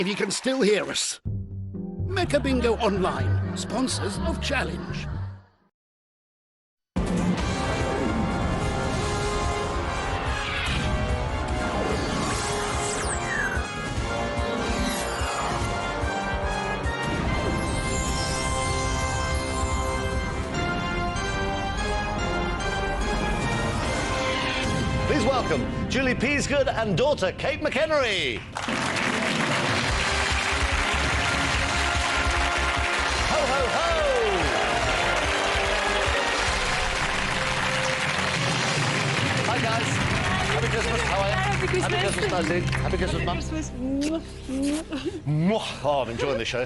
if you can still hear us. Mecca Bingo Online, sponsors of Challenge. Please welcome Julie Peasgood and daughter Kate McHenry. Ho, ho, ho! Hi, guys. Happy Christmas. How are you? Happy Christmas. Happy Christmas, Nazzy. Happy Christmas, Mum. Oh, I'm enjoying the show.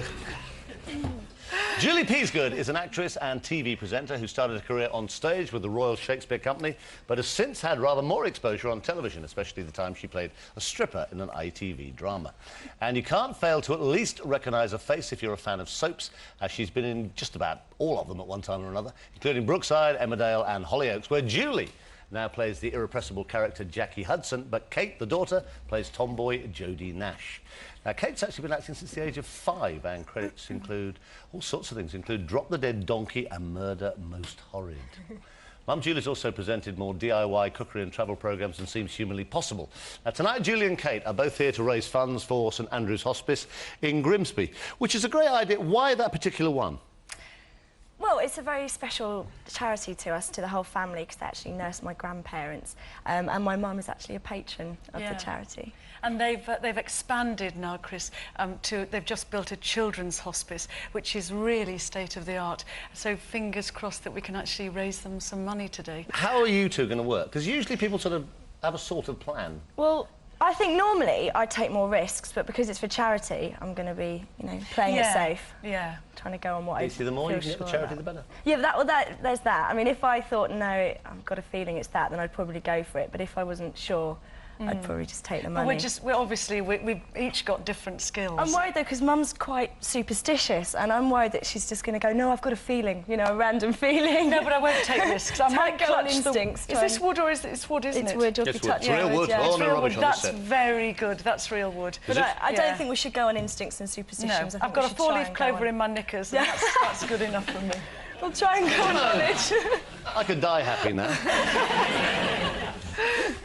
Julie Peasgood is an actress and TV presenter who started a career on stage with the Royal Shakespeare Company, but has since had rather more exposure on television, especially the time she played a stripper in an ITV drama. And you can't fail to at least recognise her face if you're a fan of soaps, as she's been in just about all of them at one time or another, including Brookside, Emmerdale and Hollyoaks, where Julie now plays the irrepressible character Jackie Hudson, but Kate, the daughter, plays tomboy Jodie Nash. Now, Kate's actually been acting since the age of 5, and credits include all sorts of things, include Drop the Dead Donkey and Murder Most Horrid. Mum Julie's also presented more DIY cookery and travel programmes than seems humanly possible. Now, tonight, Julie and Kate are both here to raise funds for St Andrew's Hospice in Grimsby, which is a great idea. Why that particular one? Well, it's a very special charity to us, to the whole family, because they actually nurse my grandparents, and my mum is actually a patron of the charity. And they've expanded now, Chris, they've just built a children's hospice, which is really state-of-the-art. So fingers crossed that we can actually raise them some money today. How are you two going to work? Because usually people sort of have a sort of plan. Well, I think normally I take more risks, but because it's for charity, I'm going to be, you know, playing it safe. Yeah. Trying to go on what I feel The more you can sure get the charity, about. the better. Yeah, but there's that. I mean, if I thought, no, I've got a feeling it's that, then I'd probably go for it. But if I wasn't sure, I'd probably just take the money. But we've each got different skills. I'm worried, though, because Mum's quite superstitious, and I'm worried that she's just going to go, no, I've got a feeling, you know, a random feeling. No, but I won't take risks. I might go on clutch instincts. Is this wood or is it wood, isn't it? It's wood. You'll be It's wood. touching It's real wood. yeah. Oh, It's no real rubbish wood. on That's this set. very good. That's real wood. But I Yeah. don't think we should go on instincts and No, superstitions. I think I've got we a should try four-leaf and go clover on. in my knickers, and that's good enough for me. We'll try and go on knowledge. I could die happy now.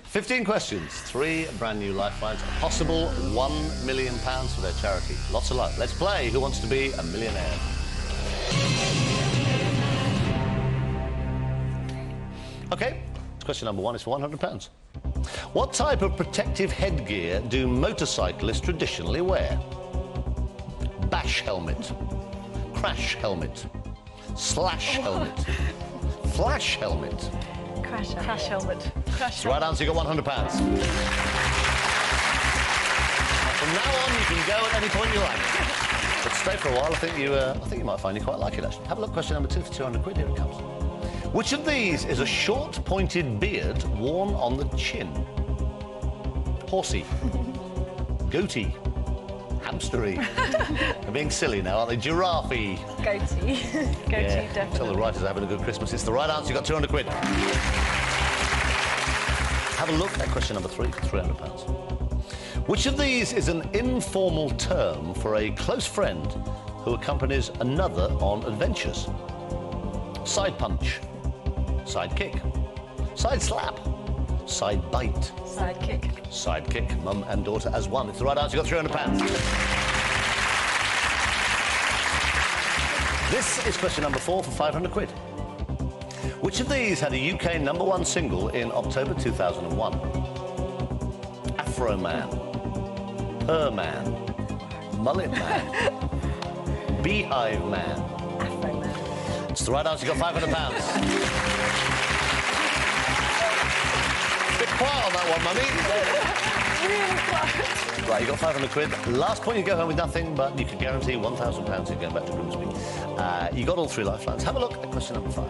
15 questions, 3 brand new lifelines, a possible £1 million for their charity. Lots of luck. Let's play Who Wants to Be a Millionaire? OK, question number 1 is for £100. What type of protective headgear do motorcyclists traditionally wear? Bash helmet, crash helmet, slash helmet, flash helmet. Crash helmet. That's the right answer, you got £100. From now on, you can go at any point you like. But stay for a while. I think you might find you quite like it, actually. Have a look, question number 2 for £200. Here it comes. Which of these is a short, pointed beard worn on the chin? Horsey. Goatee. Hamstery. They're being silly now, aren't they? Giraffe. Goatee. Goatee, Yeah. definitely. Tell the writers are having a good Christmas. It's the right answer. You got £200. Have a look at question number 3 for £300. Which of these is an informal term for a close friend who accompanies another on adventures? Side punch, side kick, side slap, side bite, Sidekick. sidekick. Mum and daughter as one. It's the right answer. You got £300. This is question number 4 for £500. Which of these had a UK #1 single in October 2001? Afro Man, Per Man, Mullet Man, Beehive Man. Afro Man. It's the right answer. You got £500. Bit quiet on that one, Mummy. Really quiet. Right, you got £500. Last point, you go home with nothing, but you can guarantee £1,000 if you're going back to Grimsby. You got all 3 lifelines. Have a look at question number 5.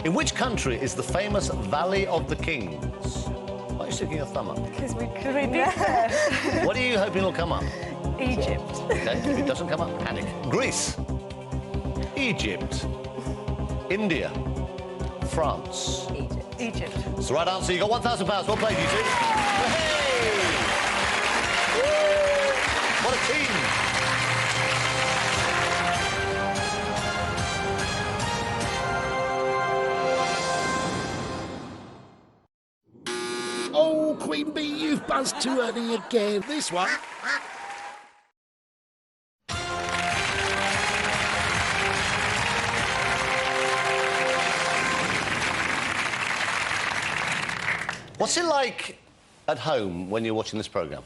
In which country is the famous Valley of the Kings? Why are you sticking your thumb up? Because we Could we be there? What are you hoping will come up? Egypt. Okay, if it doesn't come up, panic. Greece, Egypt, India, France. Egypt. It's the right answer. You got £1,000. Well played, you two. Hey! What a team! Oh, Queen Bee, you've buzzed too early again. This one. What's it like at home when you're watching this programme?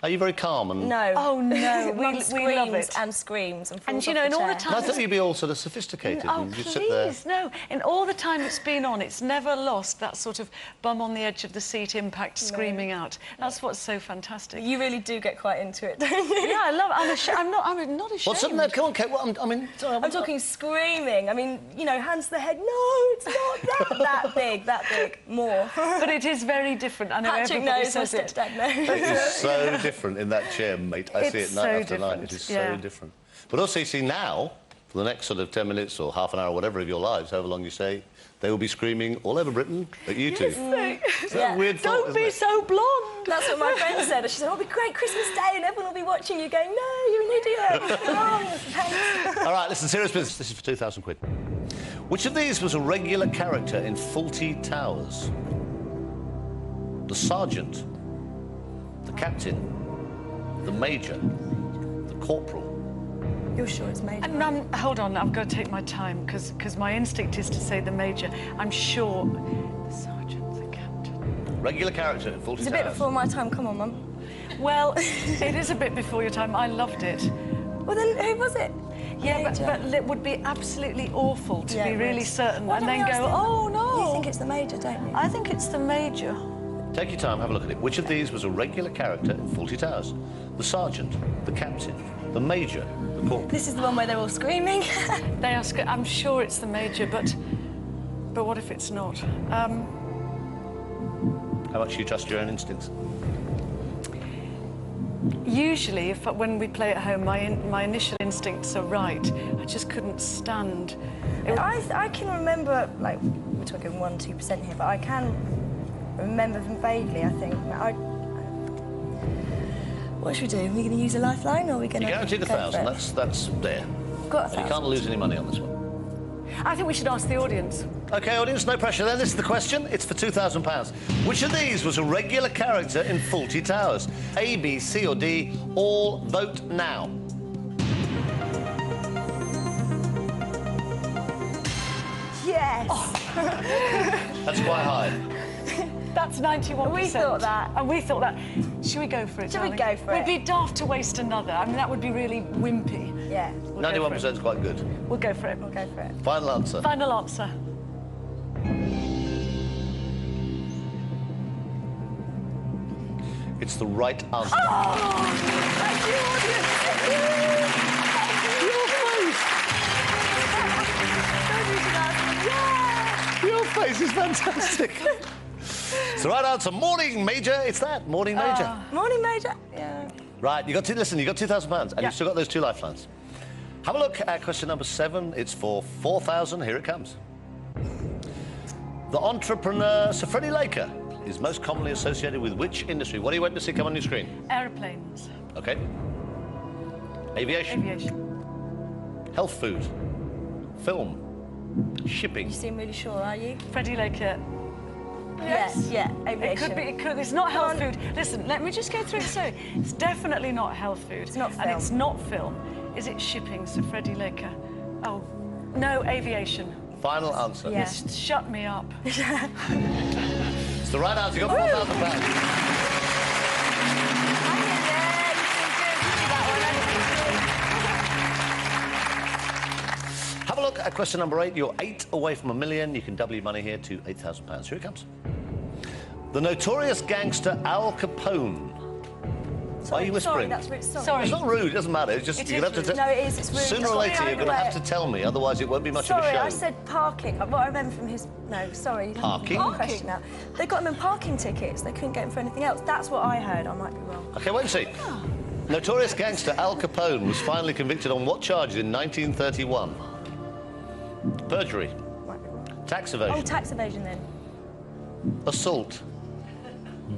Are you very calm and... No. Oh, no, Mum we love it. and screams and falls And, you know, off in the all the chair. time... I thought you'd be all sort of sophisticated Oh, and you'd please, sit there... no. In all the time it's been on, it's never lost that sort of bum on the edge of the seat impact, screaming out. That's what's so fantastic. You really do get quite into it, don't you? Yeah, I love it. I'm not ashamed. What's something that... Come on, Kate, I mean... Sorry, I'm talking screaming. I mean, you know, hands to the head. No, it's not that big, that big. More. But it is very different. I know Patrick everybody knows, my says it. stepdad knows. It is so different in that chair, mate. I see it It's night so after night. It different, is so yeah. different. But also, you see, now, for the next sort of 10 minutes or half an hour, whatever of your lives, however long you say, they will be screaming all over Britain at you two. It's a weird thought, Don't isn't be it? so blonde. That's what my friend said. She said, "Oh, it'll be great Christmas Day and everyone will be watching you going, no, you're an idiot. Wrong. Thanks." All right, listen, serious business. This is for 2,000 quid. Which of these was a regular character in Fawlty Towers? The sergeant, the captain, the major, the corporal. You're sure it's Major? And, hold on, I've got to take my time, because my instinct is to say the major. I'm sure the sergeant, the captain. Regular character in Fawlty It's a Towers. bit before my time. Come on, Mum. Well, it is a bit before your time. I loved it. Well, then who was it? Yeah, Major. but it would be absolutely awful to Yeah, be it really would. certain Why and don't then we ask go, them? oh, no. You think it's the Major, don't you? I think it's the major. Take your time, have a look at it. Which of these was a regular character in Fawlty Towers? The sergeant, the captain, the major, the corporal. This is the one where they're all screaming. They are. I'm sure it's the major, but what if it's not? How much do you trust your own instincts? Usually, when we play at home, my initial instincts are right. I just couldn't stand. I can remember, like, we're talking 1-2% here, but I can remember them vaguely, I think. What should we do? Are we going to use a lifeline or are we going to... You guaranteed 1,000, that's there. Got And you can't lose any money on this one. I think we should ask the audience. OK, audience, no pressure then. This is the question. It's for £2,000. Which of these was a regular character in Fawlty Towers? A, B, C or D? All vote now. Yes! That's quite high. That's 91%. We thought that. And we thought that. Should we go for it, Should we darling? go for it? We'd be daft to waste another. I mean, that would be really wimpy. Yeah. We'll go for 91% is quite good. it. We'll go for it. We'll go for it. Final answer. Final answer. It's the right answer. Thank you, audience! Your face is fantastic. It's the right answer. Morning, Major. It's that. Morning, Major. Morning, Major. Yeah. Right, you got £2,000 and Yeah. you've still got those two lifelines. Have a look at question number 7. It's for 4,000. Here it comes. The entrepreneur Sir Freddie Laker is most commonly associated with which industry? What are you waiting to see come on your screen? Aeroplanes. OK. Aviation. Aviation. Health food. Film. Shipping. You seem really sure, are you? Freddie Laker. Yes. Yeah, It aviation. could be, it could. It's not health Come on. food. Listen, let me just go through it slowly. It's definitely not health food. It's not And film. it's not film. Is it shipping, Sir Freddie Laker? Oh, no, aviation. Final answer. Yeah. Just shut me up. It's the right answer. You got £4,000. Have a look at question number 8. You're 8 away from £1 million. You can double your money here to £8,000. Here it comes. The notorious gangster Al Capone. Why are you whispering? Sorry, that's rude. Sorry. It's not rude. It doesn't matter. It's just It you're is gonna have to. No, it is. It's rude. Sooner or Sorry, later, you're going to have to tell me. Otherwise, it won't be much of a Sorry, show. I said parking. What I remember from his... No, sorry. Parking? Question now. They got him in parking tickets. They couldn't get him for anything else. That's what I heard. I might be wrong. OK, wait and see. Notorious gangster Al Capone was finally convicted on what charges in 1931? Perjury, Might be wrong. tax Oh, evasion, tax evasion then. assault,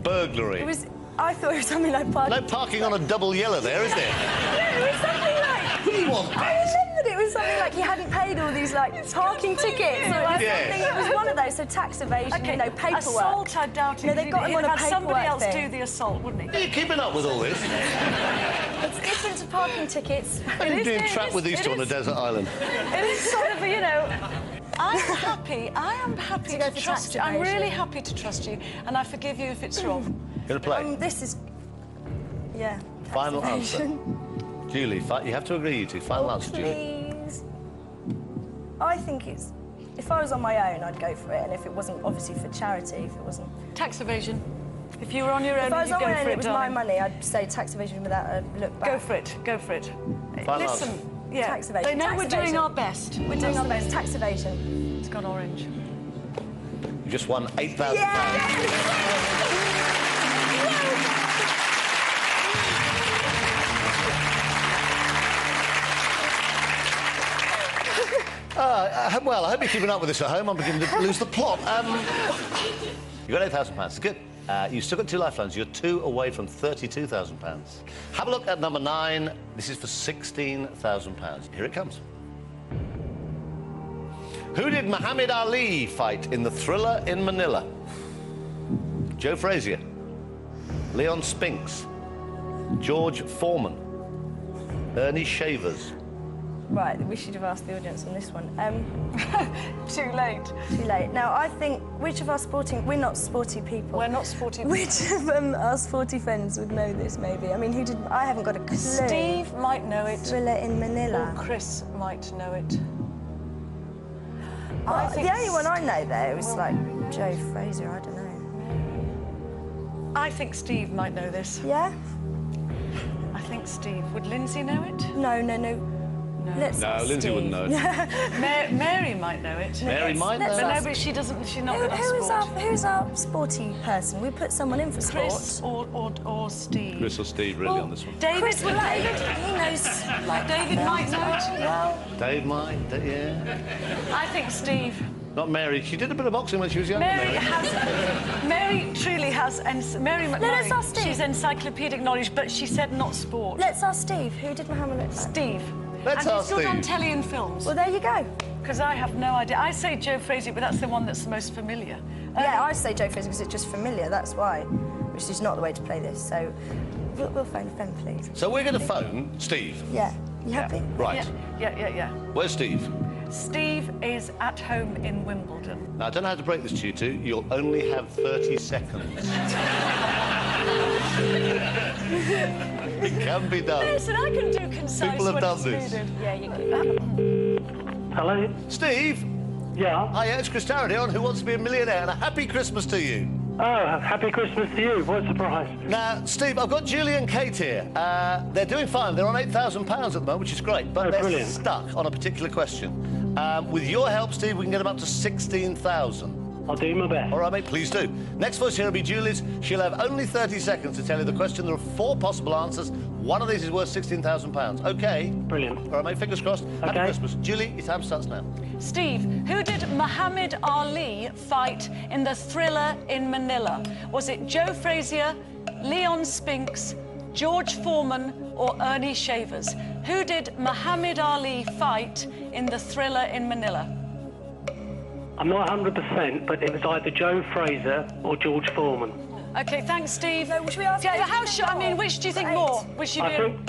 burglary, It was... I thought it was something like parking. No parking on a double yellow there, is there? No, it was something like... He was I remembered it was something like he hadn't paid all these, like, parking tickets. Or something. It was one of those, so tax evasion, you know, paperwork. Assault, I doubt it. No, they got him on a He'd have somebody paperwork else thing. do the assault, wouldn't he? Are you keeping up with all this? It's different to parking tickets. Are you being trapped with these two on a desert island? It is sort of, you know... I am happy To go to for trust tax you. I'm really evasion. happy to trust you, and I forgive you if it's wrong. Gonna play? This is... Yeah. Final tax answer. evasion. Julie, you have to agree, you two. Final Oh, answer, Julie. please. I think it's... If I was on my own, I'd go for it, and if it wasn't, obviously, for charity, if it wasn't... Tax evasion. If you were on your own, If I was you'd on go my for own, it, it was my darling. money, I'd say tax evasion without a look back. Go for it. Go for it. Final Listen, answer. yeah. Tax evasion, They know tax we're doing evasion. our best. We're doing our best. Tax evasion. It's gone orange. You just won £8,000. Well, I hope you're keeping up with this at home. I'm beginning to lose the plot. You got £8,000. Good. You've still got 2 lifelines. You're 2 away from £32,000. Have a look at number 9. This is for £16,000. Here it comes. Who did Muhammad Ali fight in the Thriller in Manila? Joe Frazier, Leon Spinks, George Foreman, Ernie Shavers. Right, we should have asked the audience on this one. Too late. Too late. Now, I think, which of our sporting... We're not sporty people. We're not sporty. Which of our sporty friends would know this, maybe? I mean, who did... I haven't got a clue. Steve might know it. Thriller in Manila. Or Chris might know it. Well, the only one I know there was, like, Joe Frazier. I don't know. I think Steve might know this. Yeah? I think Steve. Would Lindsay know it? No. Let's No, ask Lindsay Steve. wouldn't know it. Mary might know it. Mary might know let's it. But ask- no, but she doesn't. She's not good at sport. Who's our sporty person? We put someone in for Chris sport. or Steve. Chris or Steve, really, on this one. David. Chris will like it. He knows. David might know it. Well, Dave might, yeah. I think Steve. Not Mary. She did a bit of boxing when she was younger, Mary truly has. Mary let's McMurray. ask Steve. She's encyclopedic knowledge, but she said not sport. let's ask Steve. Who did Muhammad Ali fight? Steve. Let's and ask he's good on Steve. telly and films. Well, there you go. Because I have no idea. I say Joe Frazier, but that's the one that's the most familiar. Yeah, I say Joe Frazier because it's just familiar, that's why. Which is not the way to play this, so we'll phone Ben, please. So we're going to phone Steve. Yeah. You happy? Right. Yeah. Where's Steve? Steve is at home in Wimbledon. Now, I don't know how to break this to you two. You'll only have 30 seconds. It can be done. Listen, I can do concise People have when done it's this. needed. Yeah, you can. Hello? Steve? Yeah? Hi, it's Chris Tarrady on Who Wants to Be a Millionaire, and a happy Christmas to you. Oh, happy Christmas to you. What a surprise. Now, Steve, I've got Julie and Kate here. They're doing fine. They're on £8,000 at the moment, which is great, but Oh, they're brilliant. stuck on a particular question. With your help, Steve, we can get them up to 16,000. I'll do my best. All right, mate, please do. Next voice here will be Julie's. She'll have only 30 seconds to tell you the question. There are 4 possible answers. One of these is worth £16,000. OK? Brilliant. All right, mate, fingers crossed. Happy Okay. Christmas. Julie, your time starts now. Steve, who did Muhammad Ali fight in the Thriller in Manila? Was it Joe Frazier, Leon Spinks, George Foreman, or Ernie Shavers? Who did Muhammad Ali fight in the Thriller in Manila? I'm not 100%, but it was either Joe Frazier or George Foreman. OK, thanks, Steve. No, should we ask Yeah, Steve how to sure? think I mean, more? which do you think Eight. more? Which should I be? think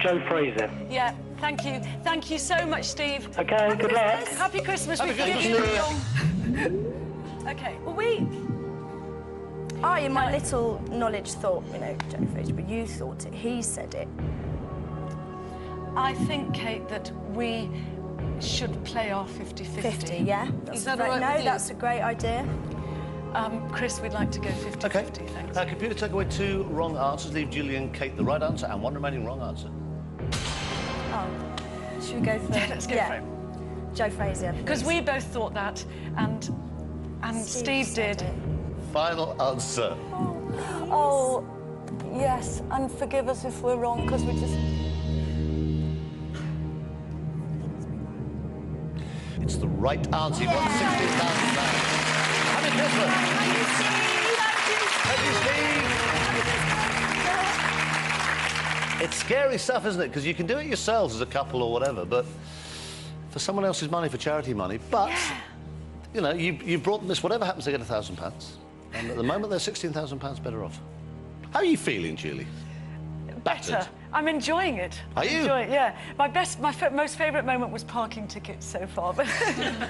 Joe Frazier. Yeah, thank you. Thank you so much, Steve. Okay, good luck. Happy Christmas. Happy We forgive Christmas, you. OK. Well, in my little knowledge thought, you know, Joe Frazier, but you thought it. He said it. I think, Kate, that we should play our 50-50. 50, yeah? Is that great, all right No, with you? that's a great idea. Chris, we'd like to go 50-50, OK. thanks. Computer, take away 2 wrong answers. Leave Julie and Kate the right answer and 1 remaining wrong answer. Oh, should we go for Let's go for it. Joe Frazier. Because we both thought that, and Steve said did. it. Final answer. Oh, yes, and forgive us if we're wrong, because we just... It's the right answer. You've won £16,000. Happy Christmas. Thank you, Steve. Thank you, Steve. It's scary stuff, isn't it? Because you can do it yourselves as a couple or whatever, but for someone else's money, for charity money. But, you know, you brought them this, whatever happens, they get £1,000. And at the moment, they're £16,000 better off. How are you feeling, Julie? Better. I'm enjoying it. Are you? Yeah. My most favourite moment was parking tickets so far. But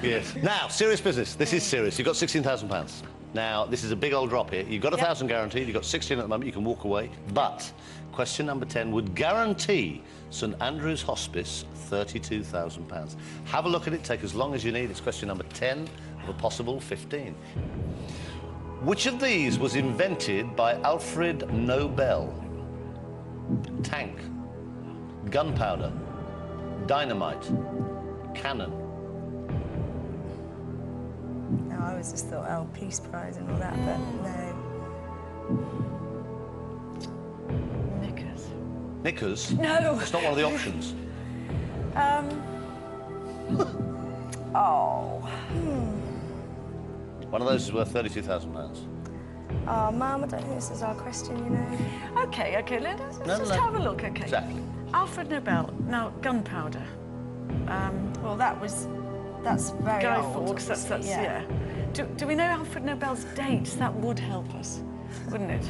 Yes. Now, serious business. This is serious. You've got £16,000. Now, this is a big old drop here. You've got 1,000 guaranteed. You've got 16 at the moment. You can walk away. But question number 10 would guarantee St Andrew's Hospice £32,000. Have a look at it. Take as long as you need. It's question number 10 of a possible 15. Which of these was invented by Alfred Nobel? Tank, gunpowder, dynamite, cannon. No, I always just thought, oh, Peace Prize and all that, but no. Knickers. Knickers? No. It's not one of the options. One of those is worth £32,000. Oh, Mum, I don't think this is our question, you know. Okay, let's just have a look, okay. Exactly. Alfred Nobel. Now, gunpowder. Well, that's very Guy old, Fawkes, that's obviously, yeah. Do we know Alfred Nobel's dates? That would help us, wouldn't it?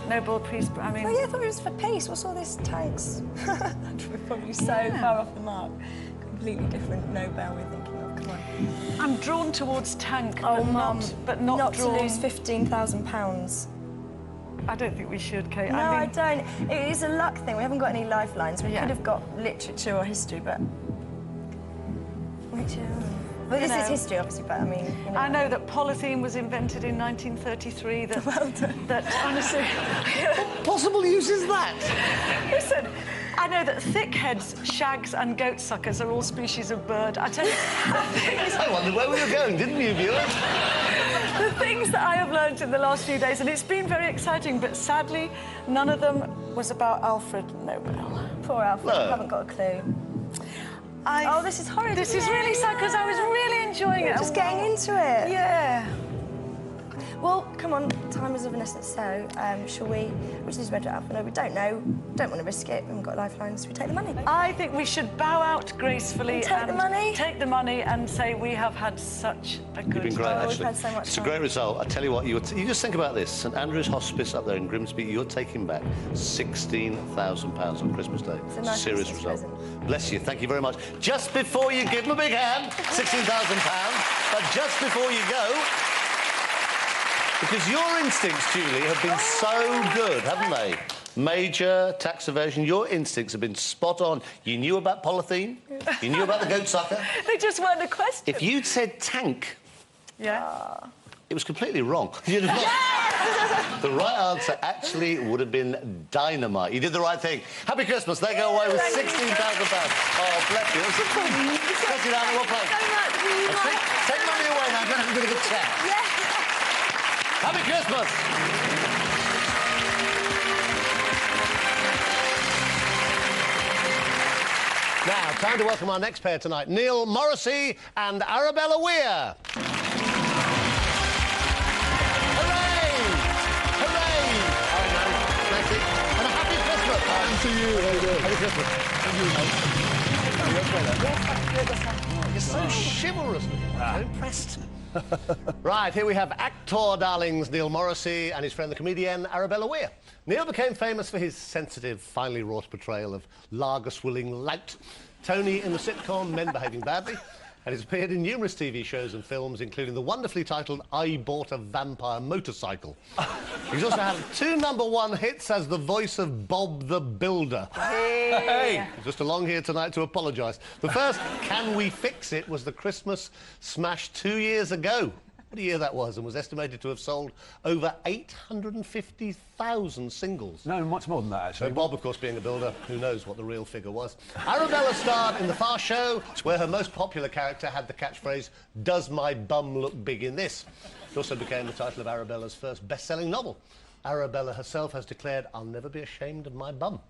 Nobel Peace, I mean... Oh, yeah, I thought it was for peace. What's all this tanks? We're probably so far off the mark. Completely different Nobel we're thinking of, come on. I'm drawn towards tank, Oh, but not drawn... to lose £15,000. I don't think we should, Kate. No, I mean... I don't. It is a luck thing. We haven't got any lifelines. We Yeah. could have got literature or history, but... Well, this is history, obviously, but I mean... You know. I know that polythene was invented in 1933, that... Well done. That, honestly... What possible use is that? Listen, I know that thickheads, shags and goatsuckers are all species of bird. I tell you, I wondered where we were going, didn't you, viewers? the things that I have learnt in the last few days, and it's been very exciting, but sadly, none of them was about Alfred Nobel. Poor Alfred, No. I haven't got a clue. Oh, this is horrid. This is really sad, because I was really enjoying it. Just getting into it. Yeah. Well, come on, time is of an essence, so shall we? Which is better, Alfred? No, we don't know. Don't want to risk it. We haven't got lifelines. We take the money. I think we should bow out gracefully And take the money? Take the money and say we have had such a good You've been great, Oh, we've actually. had so much It's a fun. great result. I tell you what, you just think about this. St Andrew's Hospice up there in Grimsby, you're taking back £16,000 on Christmas Day. It's a nice serious Christmas result. present. Bless you. Thank you very much. Just before you give them a big hand, £16,000. But just before you go, because your instincts, Julie, have been so good, haven't they? Major tax evasion. Your instincts have been spot on. You knew about polythene. You knew about the goat sucker. They just weren't a question. If you'd said tank, Yeah. it was completely wrong. You'd have not... The right answer actually would have been dynamite. You did the right thing. Happy Christmas. They go away with £16,000. Oh, bless you. Bless you, darling. Well played. Take money away now. I'm going to have a bit of a chat. Happy Christmas. Now, time to welcome our next pair tonight, Neil Morrissey and Arabella Weir. Hooray! Hooray! Oh, no. Thank you. And a happy Christmas. And to you. How you doing? Happy Christmas. Thank you, mate. You're so chivalrous. I'm impressed. Right, here we have actor darlings Neil Morrissey and his friend the comedian Arabella Weir. Neil became famous for his sensitive, finely wrought portrayal of lager-swilling lout Tony in the sitcom Men Behaving Badly, and has appeared in numerous TV shows and films, including the wonderfully titled I Bought a Vampire Motorcycle. He's also had 2 #1 hits as the voice of Bob the Builder. Hey! He's just along here tonight to apologise. The first Can We Fix It was the Christmas smash 2 years ago. What a year that was, and was estimated to have sold over 850,000 singles. No, much more than that, actually. So Bob, of course, being a builder, who knows what the real figure was. Arabella starred in The Far Show, where her most popular character had the catchphrase, "Does my bum look big in this?" It also became the title of Arabella's first best-selling novel. Arabella herself has declared, "I'll never be ashamed of my bum."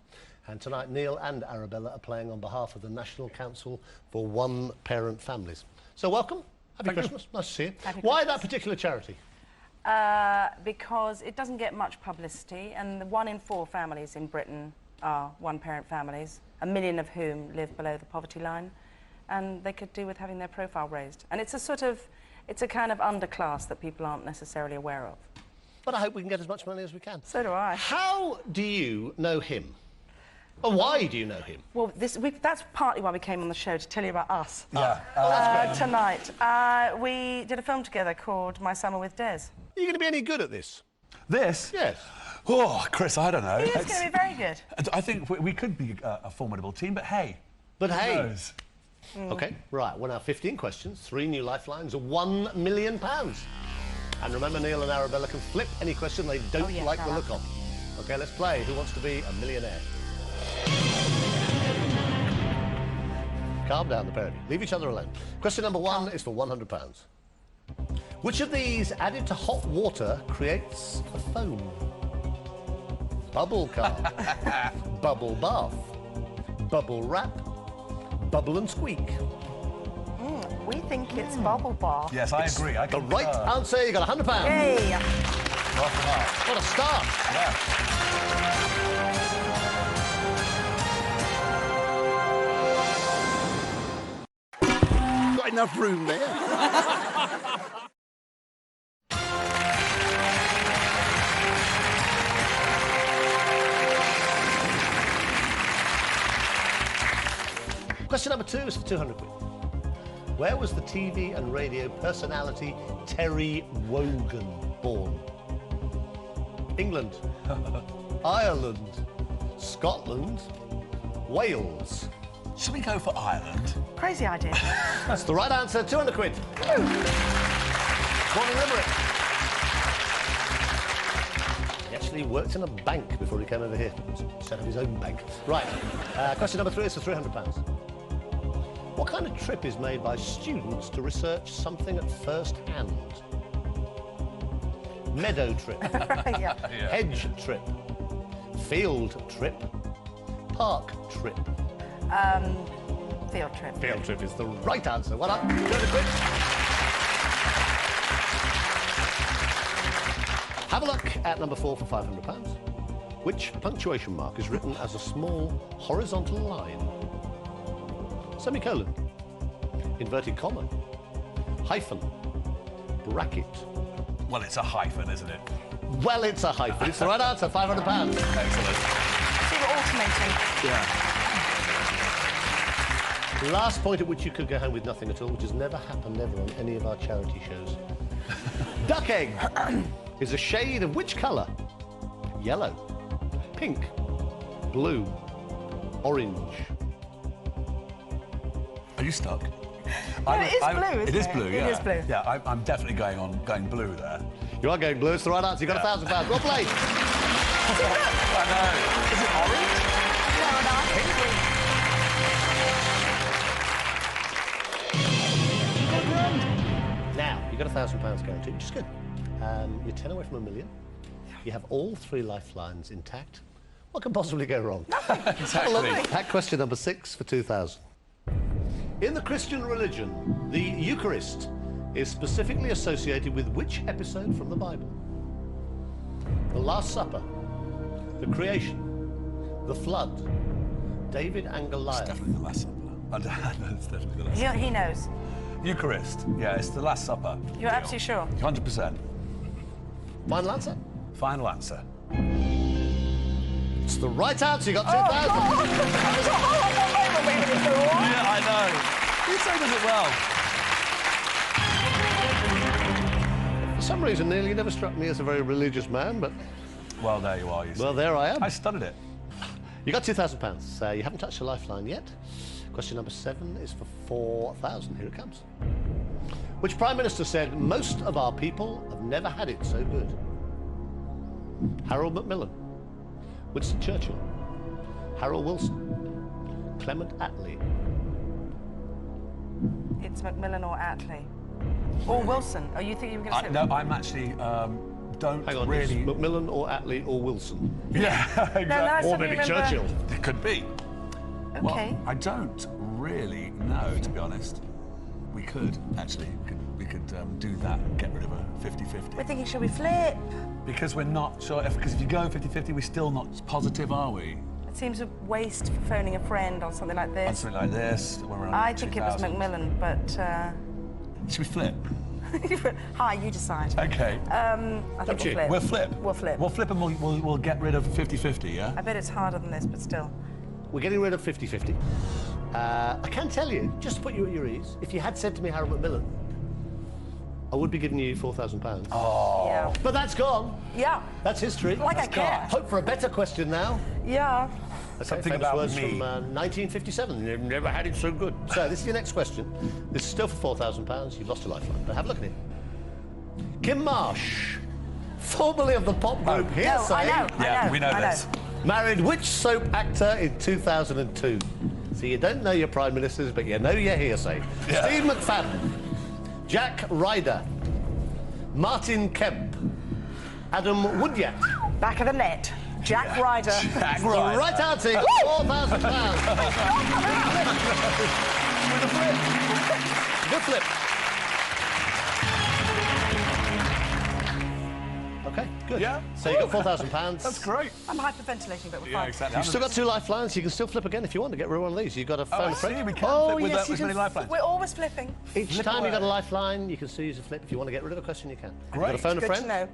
And tonight, Neil and Arabella are playing on behalf of the National Council for One-Parent Families. So welcome. Happy Christmas. Nice to see you. Why that particular charity? Because it doesn't get much publicity, and 1 in 4 families in Britain are one-parent families, 1 million of whom live below the poverty line, and they could do with having their profile raised. And it's a kind of underclass that people aren't necessarily aware of. But I hope we can get as much money as we can. So do I. How do you know him? Or why do you know him? Well, that's partly why we came on the show, to tell you about us. Yeah. Tonight. We did a film together called My Summer with Des. Are you going to be any good at this? This? Yes. Oh, Chris, I don't know. He is going to be very good. I think we could be a formidable team, but hey. But who hey. knows? OK, right, we're now 15 questions, 3 new lifelines, £1 million. And remember, Neil and Arabella can flip any question they don't like the look of. OK, let's play Who Wants to Be a Millionaire? Calm down, the pair of you. Leave each other alone. Question number 1 is for £100. Which of these added to hot water creates a foam? Bubble car, bubble bath, bubble wrap, bubble and squeak. We think it's bubble bath. Yes, I agree. The right answer, you got £100. Hey! What a start. Yeah. Got enough room there. Question number 2 is for £200. Where was the TV and radio personality Terry Wogan born? England, Ireland, Scotland, Wales. Should we go for Ireland? Crazy idea. That's the right answer, £200. Born in Limerick. He actually worked in a bank before he came over here. Set up his own bank. Right, question number 3 is for £300. What kind of trip is made by students to research something at first hand? Meadow trip, hedge trip, field trip, park trip. Field trip. Field trip is the right answer. Well done. £200. Have a look at number 4 for £500. Which punctuation mark is written as a small horizontal line? Semicolon, inverted comma, hyphen, bracket. Well, it's a hyphen, isn't it? Well, it's a hyphen. It's the right answer, £500. Excellent. See, we're automating. Yeah. Last point at which you could go home with nothing at all, which has never happened ever on any of our charity shows. Duck egg is a shade of which colour? Yellow, pink, blue, orange. Are you stuck? No, it is blue, isn't it? It is blue, yeah. It is blue. Yeah, I'm definitely going blue there. You are going blue, it's the right answer. You got £1,000. Well played. I know. Is it orange? Now, you got £1,000 guaranteed, which is good. You're 10 away from $1 million. You have all 3 lifelines intact. What can possibly go wrong? Exactly. Have a look at question number 6 for 2,000. In the Christian religion, the Eucharist is specifically associated with which episode from the Bible? The Last Supper, the Creation, the Flood, David and Goliath. It's definitely the Last Supper. It's definitely the Last Supper. He knows. Eucharist. Yeah, it's the Last Supper. You're absolutely sure? 100%. Final answer? Final answer. It's the right answer. You got 2,000. Yeah, I know. You say does it well. For some reason, Neil, you never struck me as a very religious man, but... Well, there you are, you see. Well, there I am. I studied it. You got £2,000. You haven't touched the lifeline yet. Question number 7 is for 4,000. Here it comes. Which Prime Minister said, most of our people have never had it so good? Harold Macmillan, Winston Churchill, Harold Wilson, Clement Attlee. It's Macmillan or Attlee. Or Wilson. Oh, you think you were going to say... No, I'm actually... don't Hang on, really... it's Macmillan or Attlee or Wilson? Yeah, exactly. that's Or something maybe I remember. Churchill. It could be. Okay. Well, I don't really know, to be honest. We could, actually. We could do that and get rid of a 50-50. We're thinking, should we flip? Because we're not sure... Because if you go 50-50, we're still not positive, are we? seems a waste for phoning a friend on something like On this. something like this, when we're on I think it was 2000s. Macmillan, but... Should we flip? Hi, you decide. Okay. I think you. we'll flip. We'll flip. We'll flip and we'll get rid of 50-50, yeah? I bet it's harder than this, but still. We're getting rid of 50-50. I can tell you, just to put you at your ease, if you had said to me Harold Macmillan, I would be giving you £4,000. Oh. Yeah. But that's gone. Yeah. That's history. Like I care. Hope for a better question now. Yeah. Something Famous about words me. from 1957. They've never had it so good. So this is your next question. This is still for £4,000. You've lost a lifeline, but have a look at it. Kim Marsh, formerly of the pop group Hearsay, I know. Yeah, we know I this. married which soap actor in 2002? So you don't know your prime ministers, but you know your Hearsay. Yeah. Steve McFadden, Jack Ryder, Martin Kemp, Adam Woodyard. Back of the net. Jack Ryder. Jack The Ryder. right answer, £4,000. With a flip. Good flip. Okay, good. Yeah. So you got £4,000. That's great. I'm hyperventilating, but we're Yeah, fine. exactly. You've still got 2 lifelines. You can still flip again if you want to get rid of one of these. You've got a phone I a see, friend. we can Oh, flip with yes, that, as many lifelines. We're always flipping. Each Flip time away. you've got a lifeline, you can still use a flip. If you want to get rid of a question, you can. You've got a Great. phone a Good friend. to know.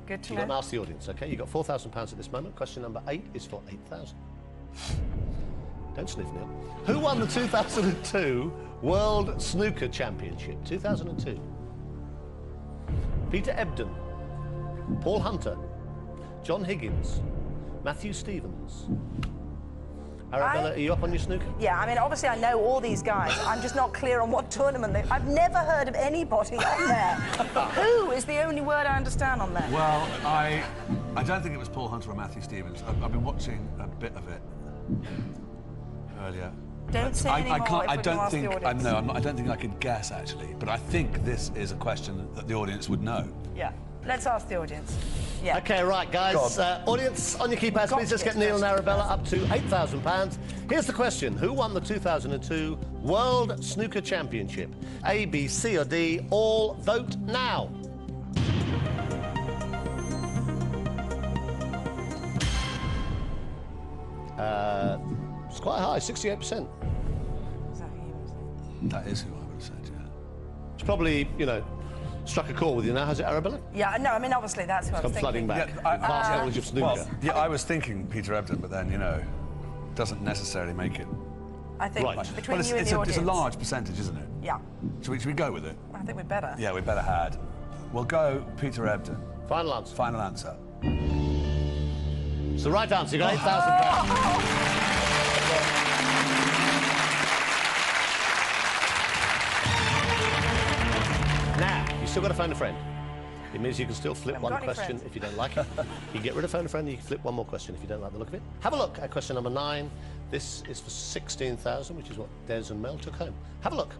Good to You've got to know. ask the audience, okay? You've got £4,000 at this moment. Question number 8 is for 8,000. Don't sniff, Neil. Who won the 2002 World Snooker Championship? 2002. Peter Ebdon, Paul Hunter, John Higgins, Matthew Stevens. Arabella, are you up on your snooker? Yeah, I mean, obviously I know all these guys. I'm just not clear on what tournament they... I've never heard of anybody on there. Who is the only word I understand on there? Well, I don't think it was Paul Hunter or Matthew Stevens. I've been watching a bit of it earlier. Don't say any more if we're I gonna don't ask the think. audience. I don't think I could guess actually. But I think this is a question that the audience would know. Yeah, let's ask the audience. Yeah. Okay, right, guys. Audience, on your keypads, Got please. to Let's get get Neil and first. Arabella up to £8,000. Here's the question. Who won the 2002 World Snooker Championship? A, B, C or D? All vote now. It's quite high, 68%. Is that who you were saying? That is who I would have said. Yeah. It's probably, you know, struck a chord with you now, has it, Arabella? Yeah, no, I mean, obviously that's who I was Come thinking. flooding back. Yeah, I- Vast knowledge of snooker. Well, yeah, I was thinking Peter Ebdon, but then doesn't necessarily make it. I think Right. between Well, you and it's the a audience. large percentage, isn't it? Yeah, Should we go with it? I think we'd better. Yeah, we better had. We'll go Peter Ebdon. Final answer. Final answer. It's the right answer. You got £8,000. Now, you still got to phone a friend. It means you can still flip one got any question friends. if you don't like it. You get rid of phone a friend and you can flip one more question if you don't like the look of it. Have a look at question number 9. This is for 16,000, which is what Des and Mel took home. Have a look.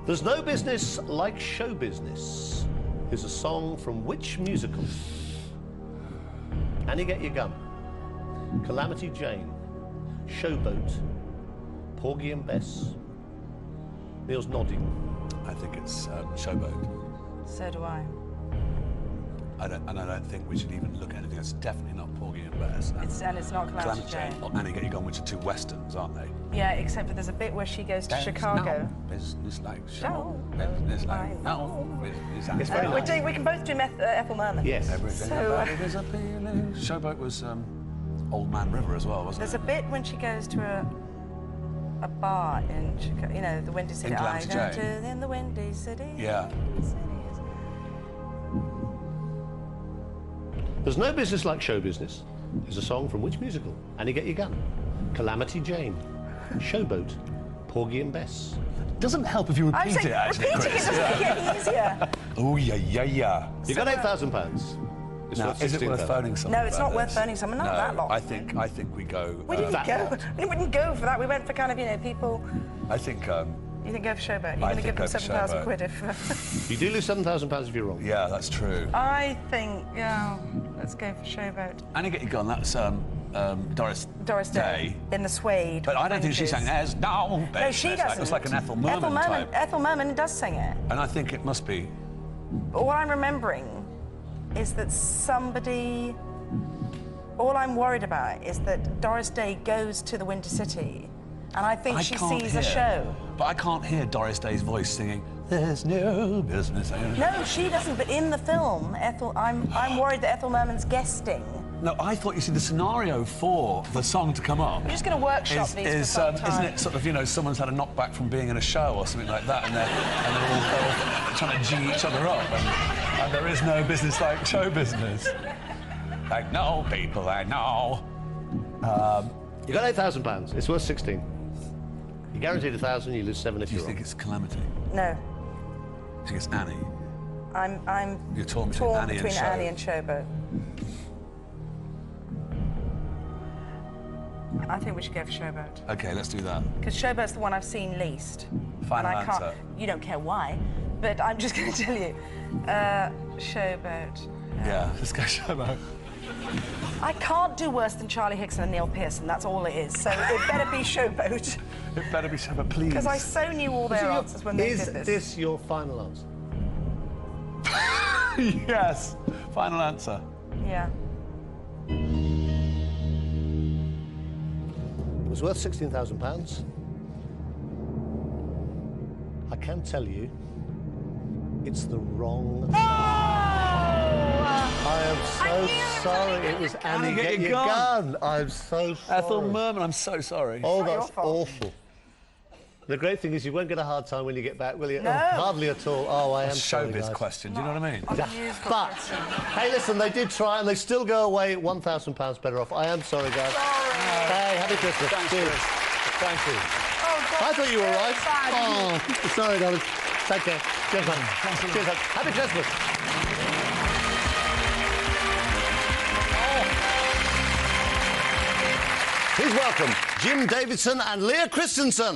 There's no business like show business is a song from which musical? Annie Get Your Gun, Calamity Jane, Showboat, Porgy and Bess. Neil's nodding. I think it's Showboat. So do I. I don't think we should even look at anything. It's definitely not Porgy and Bess. And it's not Calamity Jane. or Annie Get Your Gun, which are two westerns, aren't they? Yeah, except that there's a bit where she goes to Chicago. No business like show. Show. Business I like know. no business. It's very nice. We can both do Ethel Merman. Yes. Everything So, about it is appealing. Showboat was Old Man River as well, wasn't There's it? a bit when she goes to a bar in Chicago, you know, the Windy City. In Calamity Jane. In the Windy City. Yeah. There's no business like show business is a song from which musical? Annie Get Your Gun, Calamity Jane, Showboat, Porgy and Bess. Doesn't help if you I'm repeat saying, it, actually, repeating it Chris. doesn't make it easier. Oh, yeah. You got £8,000. It's Now, worth is it worth 16,000. phoning someone? No, it's about not worth this? phoning someone, not No, that lot. I think we go. We didn't that go. lot. We didn't go for that. We went for kind of, you know, people. I think. You didn't go for Showboat. You're I going to think give them go for 7,000 Showboat. quid if. You do lose £7,000 if you're wrong. Yeah, that's true. I think, yeah, let's go for Showboat. Annie Get Your Gun. That's Doris Day in the suede. But I don't think she sang fringes. There's no business. No, she doesn't. It was like an Ethel Merman type. Ethel Merman does sing it. And I think it must be. But what I'm remembering is that somebody All I'm worried about is that Doris Day goes to the Winter City, and I think she sees a show. But I can't hear Doris Day's voice singing, "There's no business." No, she doesn't, but in the film, I'm worried that Ethel Merman's guesting. No, I thought, you see, the scenario for the song to come up... We're just going to workshop these for some time. Isn't it sort of, you know, someone's had a knockback from being in a show or something like that, and they're all trying to G each other up, and there is no business like show business. I know, people, I know. You got £8,000. It's worth 16. You're guaranteed 1,000. You lose 7 if You you're think wrong. it's Calamity? No. You think it's Annie? I'm You're torn between Annie and Show. Annie and Showboat. I think we should go for Showboat. OK, let's do that. Because Showboat's the one I've seen least. Final and I can't, answer. You don't care why, but I'm just going to tell you. Showboat. Yeah, let's go Showboat. I can't do worse than Charlie Hickson and Neil Pearson, that's all it is. So it better be Showboat. It better be Showboat, please. Because I so knew all their answers when they did this. Is this your final answer? Yes. Final answer. Yeah. It was worth £16,000. I can tell you, it's the wrong. Oh! I am so sorry. It was Annie. Get your gun. I'm so sorry. Ethel Merman, I'm so sorry. Oh, Not your that's fault. awful. The great thing is you won't get a hard time when you get back, will you? No. Oh, hardly at all. Oh, I am sorry, Showbiz guys. question, do you know what I mean? But, hey, listen, they did try and they still go away £1,000 better off. I am sorry, guys. Sorry. Hey, happy Christmas. Thanks, Cheers. Chris. Thank you. Oh, God. I thought you were right. Bad. Oh, sorry, darling. Take care. Cheers, man. Thanks a lot. Cheers, man. Happy Christmas. Please welcome Jim Davidson and Leah Christensen. How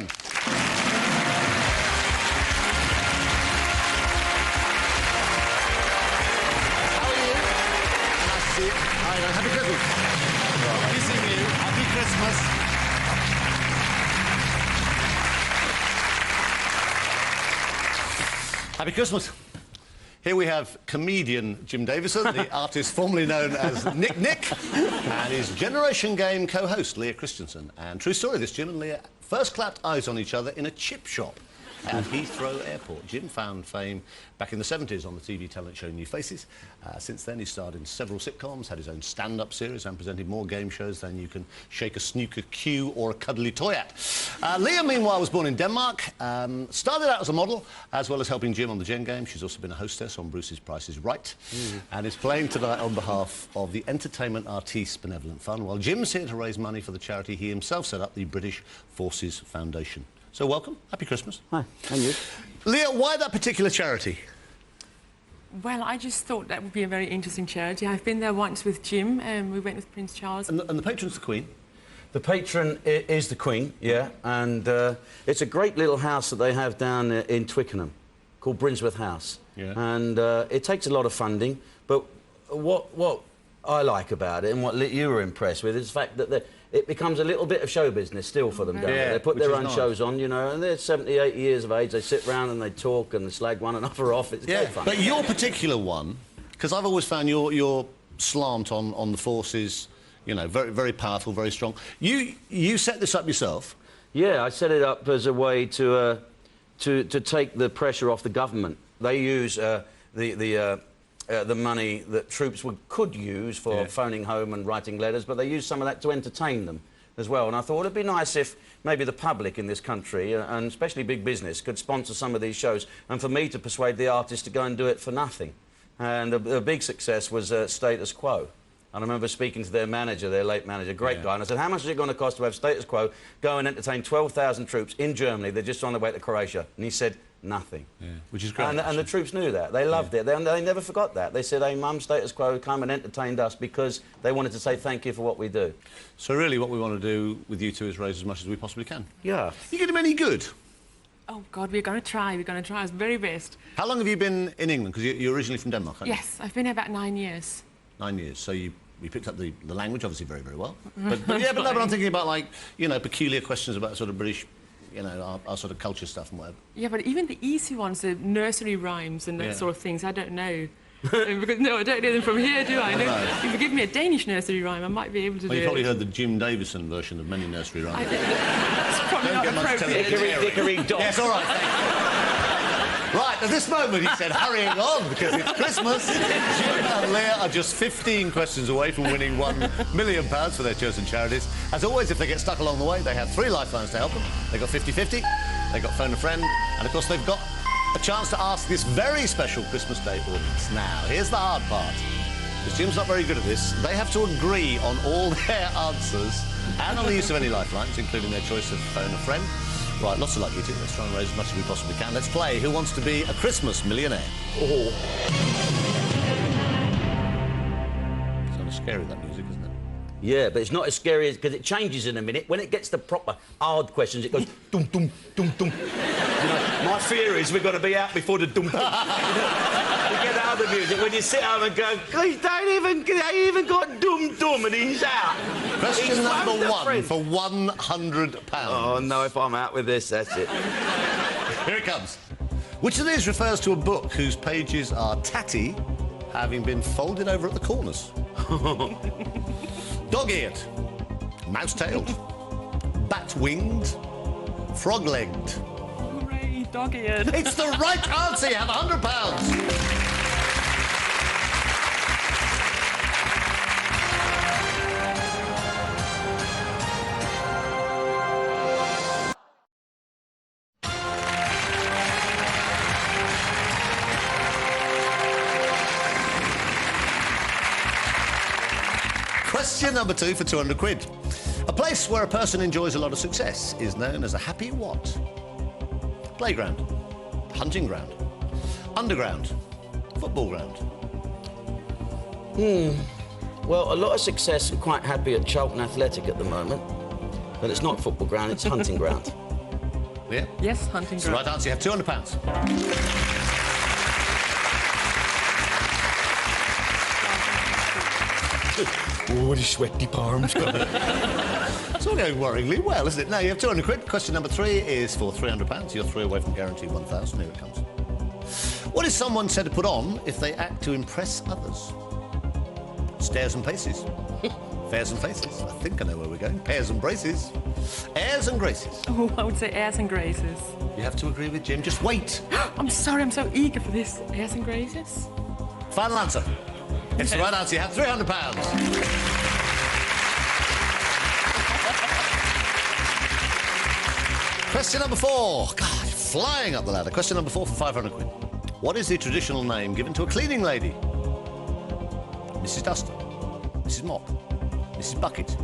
are you? Nice to see you. Hi, happy Christmas. Kissing you. Happy Christmas. Happy Christmas. Here we have comedian Jim Davison, the artist formerly known as Nick Nick, and his Generation Game co-host Leah Christensen. And true story, this Jim and Leah first clapped eyes on each other in a chip shop at Heathrow Airport. Jim found fame back in the 70s on the TV talent show New Faces. Since then, he starred in several sitcoms, had his own stand-up series, and presented more game shows than you can shake a snooker cue or a cuddly toy at. Leah, meanwhile, was born in Denmark, started out as a model, as well as helping Jim on the Gen Game. She's also been a hostess on Bruce's Price is Right, and is playing tonight on behalf of the Entertainment Artistes Benevolent Fund, while Jim's here to raise money for the charity he himself set up, the British Forces Foundation. So welcome. Happy Christmas. Hi, and you? Leah, why that particular charity? Well, I just thought that would be a very interesting charity. I've been there once with Jim, and we went with Prince Charles. And the patron's the Queen. The patron is the Queen, yeah, and it's a great little house that they have down in Twickenham called Brinsworth House. Yeah. And it takes a lot of funding, but what I like about it and what you were impressed with is the fact that it becomes a little bit of show business still for them down there. They put their own shows on, you know, and they're 70, 80 years of age. They sit round and they talk and they slag one another off. It's great fun. But your particular one, because I've always found your slant on the forces, you know, very, very powerful, very strong. You set this up yourself? Yeah, I set it up as a way to take the pressure off the government. They use the money that troops could use for phoning home and writing letters, but they use some of that to entertain them as well. And I thought it'd be nice if maybe the public in this country, and especially big business, could sponsor some of these shows, and for me to persuade the artists to go and do it for nothing. And the big success was Status Quo. And I remember speaking to their manager, their late manager, great guy, and I said, how much is it going to cost to have Status Quo go and entertain 12,000 troops in Germany? They're just on their way to Croatia. And he said, nothing. Yeah, which is great. And the troops knew that. They loved it. They never forgot that. They said, hey, Mum, Status Quo come and entertained us because they wanted to say thank you for what we do. So really what we want to do with you two is raise as much as we possibly can. Yeah. You get them any good? Oh, God, we're going to try. We're going to try our very best. How long have you been in England? Because you're originally from Denmark, aren't you? Yes, I've been here about 9 years. 9 years. So you picked up the language, obviously, very, very well. But I'm thinking about, like, you know, peculiar questions about sort of British, you know, our sort of culture stuff and whatever. Yeah, but even the easy ones, the nursery rhymes and that sort of things, I don't know. Because, no, I don't know them from here, do I? No. No. If you give me a Danish nursery rhyme, I might be able to Well, do you probably it. heard the Jim Davison version of many nursery rhymes. It's probably Don't not get much appropriate. television. Dickory dock. Yes, all right, thank you. Right, at this moment, he said, hurrying on, because it's Christmas. Jim and Leah are just 15 questions away from winning £1 million for their chosen charities. As always, if they get stuck along the way, they have 3 lifelines to help them. They've got 50-50, they've got phone a friend, and, of course, they've got a chance to ask this very special Christmas Day audience. Now, here's the hard part. Because Jim's not very good at this. They have to agree on all their answers and on the use of any lifelines, including their choice of phone a friend. Right, lots of luck, you two. Let's try and raise as much as we possibly can. Let's play Who Wants to Be a Christmas Millionaire? Oh. It's kind of scary, that music, isn't it? Yeah, but it's not as scary as... because it changes in a minute. When it gets to proper hard questions, it goes dum, dum, dum, dum. You know, my fear is we've got to be out before the dum, dum. You get out of the music when you sit home and go, they ain't even got dum, dum, and he's out. Question number 1 for £100. Oh, no, if I'm out with this, that's it. Here it comes. Which of these refers to a book whose pages are tatty, having been folded over at the corners? Dog-eared, mouse-tailed, bat-winged, frog-legged. Hooray, dog-eared. It's the right answer. You have £100. Question number 2 for £200. A place where a person enjoys a lot of success is known as a happy what? Playground, hunting ground, underground, football ground. Well, a lot of success and quite happy at Charlton Athletic at the moment. But it's not football ground, it's hunting ground. Yeah? Yes, hunting It's the ground. right answer. You have £200. Oh, the sweaty palms. It's all going worryingly well, isn't it? Now, you have £200. Question number 3 is for £300. You're 3 away from guaranteed 1,000. Here it comes. What is someone said to put on if they act to impress others? Stairs and paces. Fairs and faces. I think I know where we're going. Pairs and braces. Airs and graces. Oh, I would say airs and graces. You have to agree with Jim. Just wait. I'm sorry, I'm so eager for this. Airs and graces? Final answer. It's the right answer. You have £300. Question number 4. God, flying up the ladder. Question number 4 for £500. What is the traditional name given to a cleaning lady? Mrs. Duster, Mrs. Mop, Mrs. Bucket,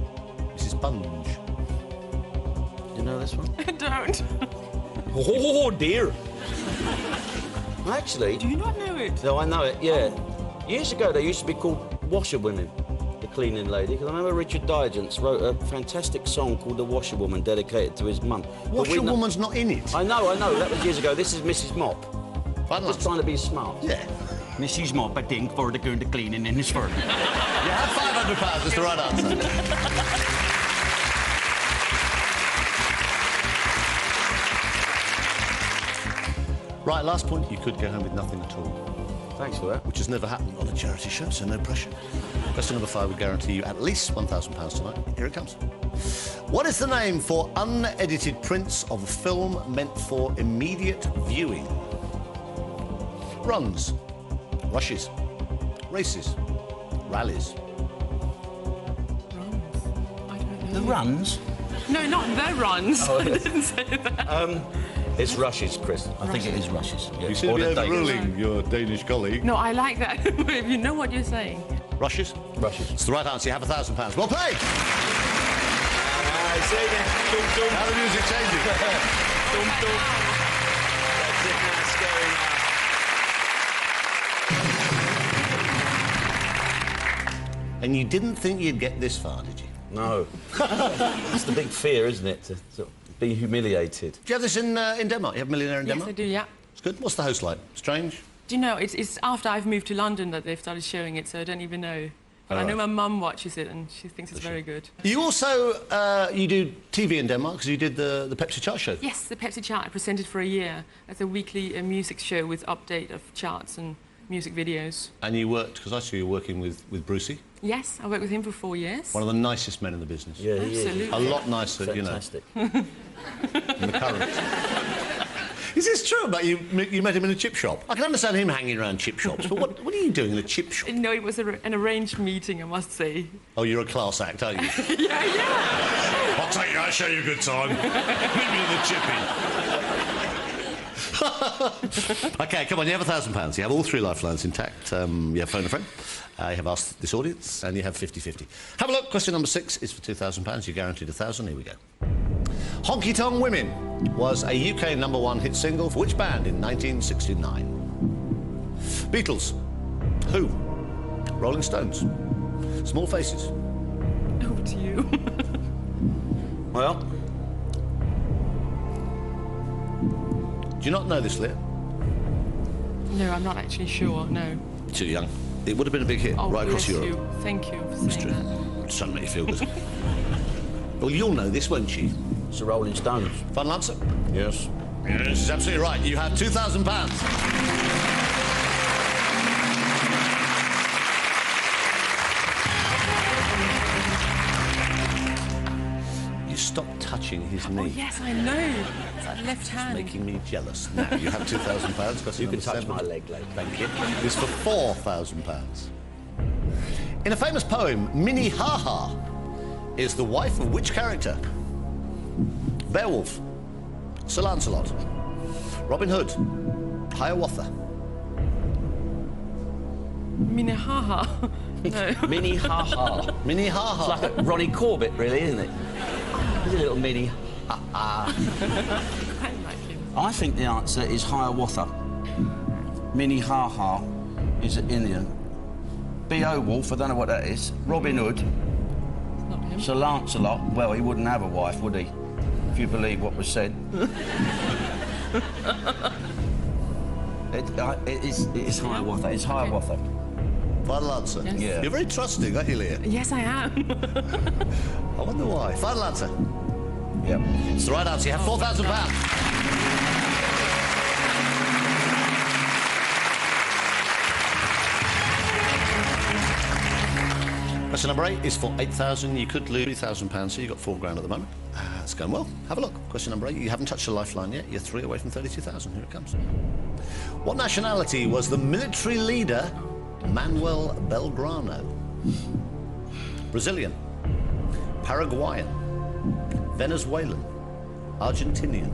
Mrs. Sponge. Do you know this one? I don't. Oh, dear. Actually... Do you not know it? No, I know it, yeah. Years ago, they used to be called washerwomen, the cleaning lady, because I remember Richard Digance wrote a fantastic song called The Washerwoman, dedicated to his mum. Washerwoman's not in it. I know, that was years ago. This is Mrs. Mop. Final Just answer. trying to be smart. Yeah. Mrs. Mop, I think, for the going to cleaning in his furnace. You have £500. It's the right answer. Right, last point. You could go home with nothing at all. Thanks for that. Which has never happened on a charity show, so no pressure. Question number 5 would guarantee you at least £1,000 tonight. Here it comes. What is the name for unedited prints of a film meant for immediate viewing? Runs, rushes, races, rallies. I don't know. The runs? No, not the runs. I didn't say that. It's rushes, Chris. I think it is rushes. Yeah. You seem to be overruling your Danish colleague. No, I like that. If you know what you're saying. Rushes? Rushes. It's the right answer. You have £1,000. Well played! I see that. Dum, dum. How the music changes. Dum, dum. That's it now, scary now. And you didn't think you'd get this far, did you? No. That's the big fear, isn't it? To sort of be humiliated. Do you have this in Denmark? You have Millionaire in Yes, Denmark? I do, yeah. It's good. What's the host like? Strange? Do you know, it's after I've moved to London that they've started showing it, so I don't even know. But I know my mum watches it and she thinks it's very good. You also, you do TV in Denmark because you did the Pepsi Chart show. Yes, the Pepsi Chart I presented for a year as a weekly music show with update of charts and music videos. And you worked, because I saw you working with Brucey. Yes, I worked with him for 4 years. One of the nicest men in the business. Yeah, he Absolutely. is. A lot nicer, Fantastic. you know, in the current. Is this true about you? You met him in a chip shop? I can understand him hanging around chip shops, but what are you doing in a chip shop? No, it was an arranged meeting, I must say. Oh, you're a class act, aren't you? Yeah. I'll take you out, show you a good time. Meet me in the chippy. OK, come on, you have £1,000. You have all 3 lifelines intact. You have phone a friend. You have asked this audience, and you have 50-50. Have a look. Question number 6 is for £2,000. You're guaranteed 1,000. Here we go. Honky Tonk Women was a UK #1 hit single for which band in 1969? Beatles. Who? Rolling Stones. Small Faces. Over to you. Well, do you not know this, Leah? No, I'm not actually sure, no. Too young. It would have been a big hit right across bless Europe. you. Thank you for saying that. Just trying to make you feel good. Well, you'll know this, won't you? it's the Rolling Stones. Final answer? Yes. Yes, this is absolutely right. You have £2,000. You stop touching his knee. Oh, yes, I know. It's that left hand. Making me jealous. Now, you have £2,000. You can touch my leg, Leg. Thank you. It's for £4,000. In a famous poem, Minnehaha is the wife of which character? Beowulf, Sir Lancelot, Robin Hood, Hiawatha. Minnehaha. No. Minnehaha. Minnehaha. It's like a Ronnie Corbett, really, isn't it? He's a little mini. I like him. I think the answer is Hiawatha. Minnehaha is Indian. Beowulf, I don't know what that is. Robin Hood. Not him. Sir Lancelot, well, he wouldn't have a wife, would he? If you believe what was said. It is Hiawatha. It's Hiawatha. Final answer? Yes. Yeah. You're very trusting, aren't you, Leah? Yes, I am. I wonder why. Final answer? Yep. It's the right answer. You have £4,000. Question number 8 is for 8,000. You could lose £3,000, so you've got £4,000 at the moment. It's going well. Have a look. Question number 8. You haven't touched the lifeline yet. You're 3 away from 32,000. Here it comes. What nationality was the military leader Manuel Belgrano? Brazilian, Paraguayan, Venezuelan, Argentinian.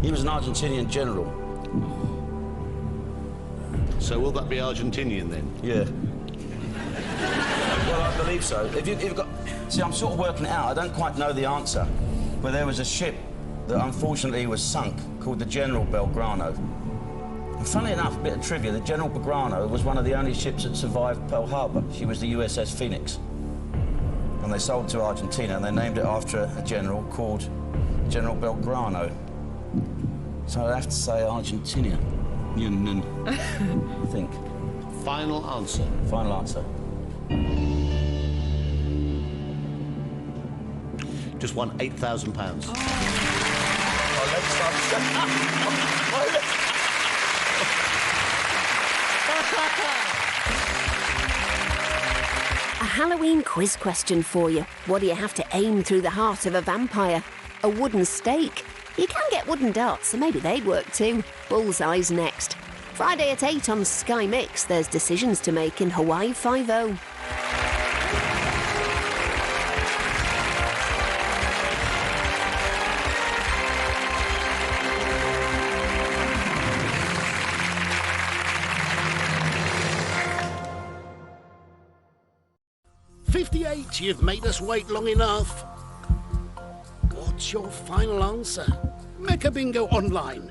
He was an Argentinian general. So will that be Argentinian then? Yeah. Well, I believe so. If you've got... See, I'm sort of working it out. I don't quite know the answer. But there was a ship that unfortunately was sunk called the General Belgrano. And funnily enough, a bit of trivia, the General Belgrano was one of the only ships that survived Pearl Harbor. She was the USS Phoenix. And they sold to Argentina, and they named it after a general called General Belgrano. So I'd have to say Argentina. I think. Final answer. Final answer. Just won £8,000. A Halloween quiz question for you. What do you have to aim through the heart of a vampire? A wooden stake? You can get wooden darts, so maybe they'd work too. Bullseye's next. Friday at 8 on Sky Mix, there's decisions to make in Hawaii 5-0. £58, you've made us wait long enough. What's your final answer? Mecca Bingo Online.